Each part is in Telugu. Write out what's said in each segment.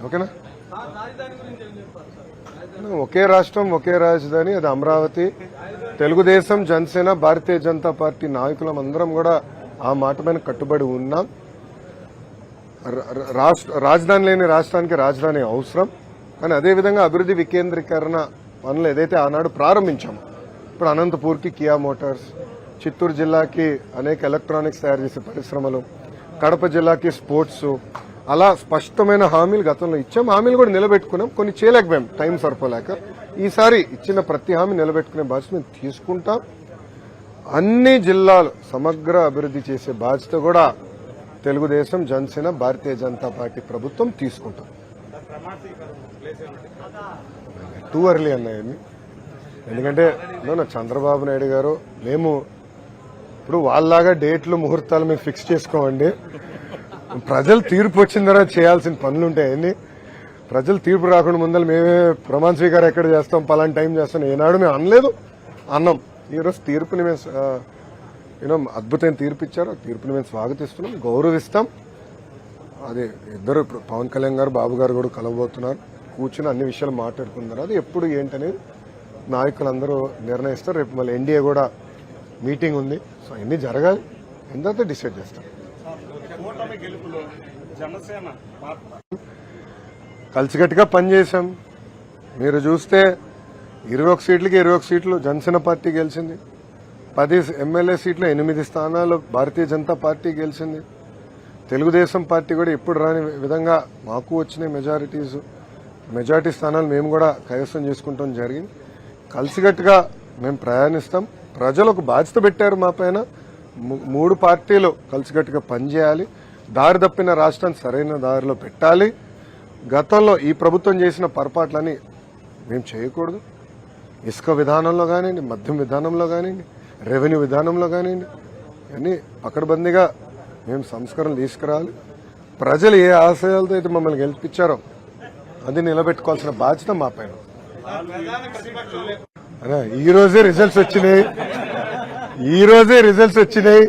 ఓకేనా? ఒకే రాష్ట్రం ఒకే రాజధాని, అది అమరావతి. తెలుగుదేశం, జనసేన, భారతీయ జనతా పార్టీ నాయకులం అందరం కూడా ఆ మాట పైన కట్టుబడి ఉన్నాం. రాజధాని లేని రాష్ట్రానికి రాజధాని అవసరం. కానీ అదేవిధంగా అభివృద్ది వికేంద్రీకరణ పనులు ఏదైతే ఆనాడు ప్రారంభించామో, ఇప్పుడు అనంతపూర్కి కియా మోటార్స్, చిత్తూరు జిల్లాకి అనేక ఎలక్ట్రానిక్స్ తయారు చేసే పరిశ్రమలు, కడప జిల్లాకి స్పోర్ట్స్, అలా స్పష్టమైన హామీలు గతంలో ఇచ్చాం. హామీలు కూడా నిలబెట్టుకున్నాం. కొన్ని చేయలేకపోయాం, టైం సరిపోలేక. ఈసారి ఇచ్చిన ప్రతి హామీ నిలబెట్టుకునే బాధ్యత మేము తీసుకుంటాం. అన్ని జిల్లాలు సమగ్ర అభివృద్ది చేసే బాధ్యత కూడా తెలుగుదేశం, జనసేన, భారతీయ జనతా పార్టీ ప్రభుత్వం తీసుకుంటాం. టూ అర్లీ అన్నాయని, ఎందుకంటే చంద్రబాబు నాయుడు గారు మేము ఇప్పుడు వాళ్ళలాగా డేట్లు ముహూర్తాలు మేము ఫిక్స్ చేసుకోమండి. ప్రజలు తీర్పు వచ్చిన తర్వాత చేయాల్సిన పనులుంటాయని. ప్రజలు తీర్పు రాకుండా ముందర మేమే ప్రమాణ స్వీకారం ఎక్కడ చేస్తాం, పలానా టైం చేస్తాం ఏనాడు మేము అనలేదు, అన్నాం. ఈరోజు తీర్పుని మేము అద్భుతమైన తీర్పు ఇచ్చారు. ఆ తీర్పుని మేము స్వాగతిస్తున్నాం, గౌరవిస్తాం. అది ఇద్దరు పవన్ కళ్యాణ్ గారు, బాబు గారు కూడా కలవబోతున్నారు. కూర్చుని అన్ని విషయాలు మాట్లాడుకున్నారు. అది ఎప్పుడు ఏంటనేది నాయకులందరూ నిర్ణయిస్తారు. రేపు మళ్ళీ ఎన్డీఏ కూడా మీటింగ్ ఉంది. సో అన్ని జరగాలి, ఎంత డిసైడ్ చేస్తాం. కలిసికట్టుగా పనిచేశాం. మీరు చూస్తే 21 సీట్లకి 21 సీట్లు జనసేన పార్టీ గెలిచింది. 10 ఎమ్మెల్యే సీట్లు 8 స్థానాలు భారతీయ జనతా పార్టీ గెలిచింది. తెలుగుదేశం పార్టీ కూడా ఎప్పుడు రాని విధంగా మాకు వచ్చిన మెజారిటీ స్థానాలు మేము కూడా కైవసం చేసుకుంటాం జరిగింది. కలిసికట్టుగా మేము ప్రయాణిస్తాం. ప్రజలు ఒక బాధ్యత పెట్టారు మా పైన. 3 పార్టీలు కలిసికట్టుగా పనిచేయాలి. దారి తప్పిన రాష్ట్రాన్ని సరైన దారిలో పెట్టాలి. గతంలో ఈ ప్రభుత్వం చేసిన పొరపాట్లని మేము చేయకూడదు. ఇసుక విధానంలో కానివ్వండి, మద్యం విధానంలో కానివ్వండి, రెవెన్యూ విధానంలో కానివ్వండి, ఇవన్నీ పకడ్బందీగా మేము సంస్కరణలు తీసుకురావాలి. ప్రజలు ఏ ఆశయాలతో అయితే మమ్మల్ని గెలిపించారో అది నిలబెట్టుకోవాల్సిన బాధ్యత మా పైన. ఈ రోజే రిజల్ట్స్ వచ్చినాయి.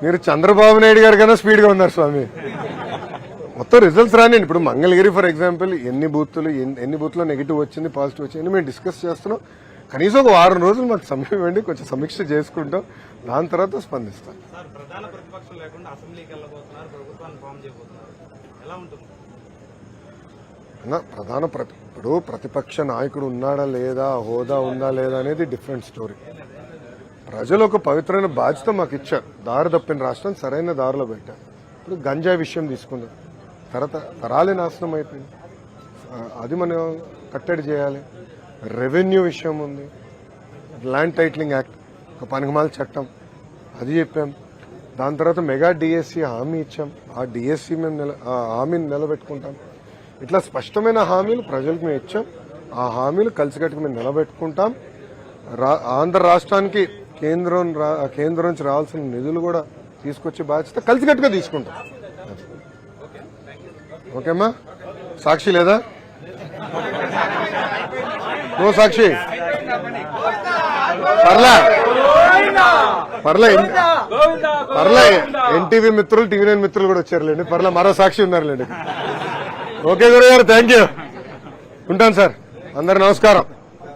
మీరు చంద్రబాబు నాయుడు గారు కన్నా స్పీడ్ గా ఉన్నారు స్వామి. మొత్తం రిజల్ట్స్ రానివ్వండి. ఇప్పుడు మంగళగిరి ఫర్ ఎగ్జాంపుల్ ఎన్ని బూత్లో నెగిటివ్ వచ్చింది, పాజిటివ్ వచ్చింది మేము డిస్కస్ చేస్తున్నాం. కనీసం ఒక 6 రోజులు మాకు సమయం ఇవ్వండి, కొంచెం సమీక్ష చేసుకుంటాం. దాని తర్వాత స్పందిస్తాం. ఇప్పుడు ప్రతిపక్ష నాయకుడు ఉన్నాడా లేదా, హోదా ఉందా లేదా అనేది డిఫరెంట్ స్టోరీ. ప్రజలు ఒక పవిత్రమైన బాధ్యత మాకు ఇచ్చారు. దారి తప్పిన రాష్ట్రం సరైన దారిలో పెట్టారు. ఇప్పుడు గంజాయి విషయం తీసుకుందాం. తరాలే నాశనం అయిపోయింది. అది మనం కట్టడి చేయాలి. రెవెన్యూ విషయం ఉంది, ల్యాండ్ టైటిలింగ్ యాక్ట్, ఒక పనికిమాల చట్టం, అది చెప్పాం. దాని తర్వాత మెగా డిఎస్సి హామీ ఇచ్చాం. ఆ డిఎస్సి మేము హామీని నిలబెట్టుకుంటాం. ఇట్లా స్పష్టమైన హామీలు ప్రజలకు మేము ఇచ్చాం. ఆ హామీలు కలిసికట్టుకు మేము నిలబెట్టుకుంటాం. ఆంధ్ర రాష్ట్రానికి కేంద్రం నుంచి రావాల్సిన నిధులు కూడా తీసుకొచ్చే బాధ్యత కలిసికట్టుగా తీసుకుంటాం. ఓకేమ్మా? సాక్షి లేదా? నో సాక్షి? పర్లే ఎన్టీవీ మిత్రులు, టీవీ9 మిత్రులు కూడా వచ్చారులేండి. పర్లే మరో సాక్షి ఉన్నారులేండి. ఓకే గురుగారు, థ్యాంక్ యూ. ఉంటాను సార్. అందరు నమస్కారం.